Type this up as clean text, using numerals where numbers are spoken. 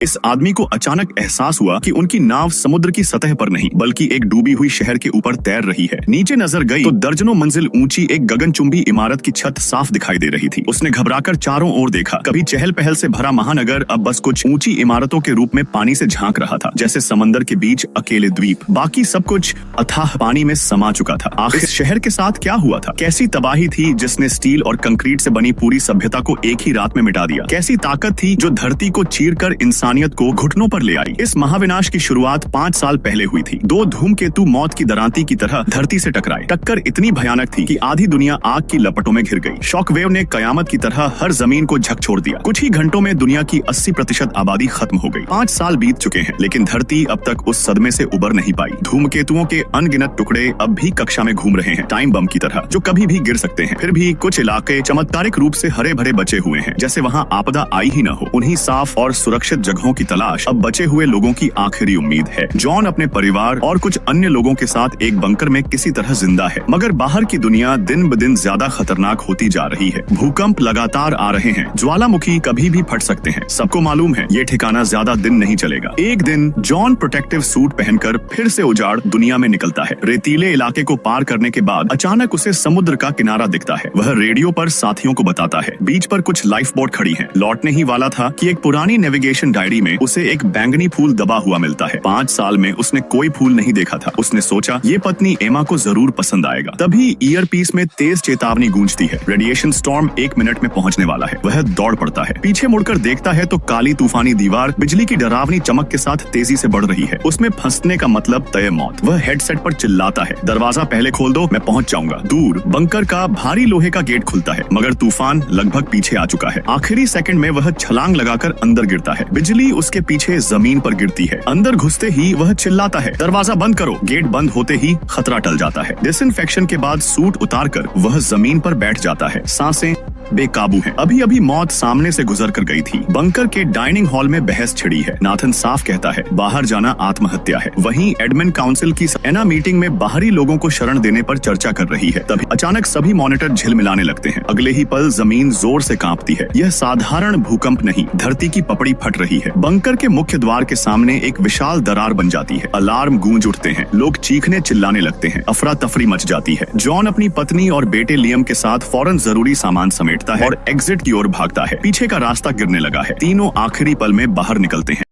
इस आदमी को अचानक एहसास हुआ कि उनकी नाव समुद्र की सतह पर नहीं बल्कि एक डूबी हुई शहर के ऊपर तैर रही है। नीचे नजर गई तो दर्जनों मंजिल ऊंची एक गगनचुंबी इमारत की छत साफ दिखाई दे रही थी। उसने घबराकर चारों ओर देखा। कभी चहल पहल से भरा महानगर अब बस कुछ ऊंची इमारतों के रूप में पानी से झांक रहा था, जैसे समंदर के बीच अकेले द्वीप। बाकी सब कुछ अथाह पानी में समा चुका था। आखिर इस शहर के साथ क्या हुआ था? कैसी तबाही थी जिसने स्टील और कंक्रीट से बनी पूरी सभ्यता को एक ही रात में मिटा दिया? कैसी ताकत थी जो धरती को चीरकर इंसानियत को घुटनों पर ले आई? इस महाविनाश की शुरुआत 5 साल पहले हुई थी। 2 धूमकेतु मौत की दरांती की तरह धरती से टकराए। टक्कर इतनी भयानक थी कि आधी दुनिया आग की लपटों में घिर गई। शॉकवेव ने कयामत की तरह हर जमीन को झकझोर दिया। कुछ ही घंटों में दुनिया की 80% आबादी खत्म हो गई। 5 साल बीत चुके हैं, लेकिन धरती अब तक उस सदमे से उबर नहीं पाई। धूमकेतुओं के अनगिनत टुकड़े अब भी कक्षा में घूम रहे हैं, टाइम बम की तरह, जो कभी भी गिर सकते हैं। फिर भी कुछ इलाके चमत्कारिक रूप से हरे भरे बचे हुए हैं, जैसे वहाँ आपदा आई ही न हो। उन्हीं साफ और सुरक्षित जगहों की तलाश अब बचे हुए लोगों की आखिरी उम्मीद है। जॉन अपने परिवार और कुछ अन्य लोगों के साथ एक बंकर में किसी तरह जिंदा है, मगर बाहर की दुनिया दिन ब दिन ज्यादा खतरनाक होती जा रही है। भूकंप लगातार आ रहे हैं, ज्वालामुखी कभी भी फट सकते हैं। सबको मालूम है ये ठिकाना ज्यादा दिन नहीं चलेगा। एक दिन जॉन प्रोटेक्टिव सूट पहनकर फिर से उजाड़ दुनिया में निकलता है। रेतीले इलाके को पार करने के बाद अचानक उसे समुद्र का किनारा दिखता है। वह रेडियो पर साथियों को बताता है बीच पर कुछ लाइफ बोट खड़ी है। लौटने ही वाला था कि एक पुरानी नेविगेशन डायरी में उसे एक बैंगनी फूल दबा हुआ मिलता है। 5 साल में उसने कोई फूल नहीं देखा था। उसने सोचा ये पत्नी एमा को जरूर पसंद आएगा। तभी ईयरपीस में तेज चेतावनी गूंजती है, रेडिएशन स्टॉर्म 1 मिनट में पहुंचने वाला है। वह दौड़ पड़ता है। पीछे मुड़कर देखता है तो काली तूफानी दीवार बिजली की डरावनी चमक के साथ तेजी से बढ़ रही है। उसमें फंसने का मतलब तय मौत। वह हेडसेट पर चिल्लाता है, दरवाजा पहले खोल दो, मैं पहुंच जाऊंगा। दूर बंकर का भारी लोहे का गेट खुलता है, मगर तूफान लगभग पीछे आ चुका है। आखिरी सेकंड में वह छलांग लगाकर अंदर गिरता है। बिजली उसके पीछे जमीन पर गिरती है। अंदर घुसते ही वह चिल्लाता है, दरवाजा बंद करो। गेट बंद होते ही खतरा टल जाता है। डिसइंफेक्शन के बाद सूट उतारकर वह जमीन पर बैठ जाता है। सांसें बेकाबू हैं। अभी अभी मौत सामने से गुजर कर गई थी। बंकर के डाइनिंग हॉल में बहस छिड़ी है। नाथन साफ कहता है बाहर जाना आत्महत्या है। वहीं एडमिन काउंसिल की एना मीटिंग में बाहरी लोगों को शरण देने पर चर्चा कर रही है। तभी अचानक सभी मॉनिटर झिलमिलाने लगते हैं। अगले ही पल जमीन जोर से कांपती है। यह साधारण भूकंप नहीं, धरती की पपड़ी फट रही है। बंकर के मुख्य द्वार के सामने एक विशाल दरार बन जाती है। अलार्म गूंज उठते हैं। लोग चीखने चिल्लाने लगते हैं। अफरा तफरी मच जाती है। जॉन अपनी पत्नी और बेटे लियम के साथ फौरन जरूरी सामान समेटता है और एग्जिट की ओर भागता है। पीछे का रास्ता गिरने लगा है। तीनों आखिरी पल में बाहर निकलते हैं।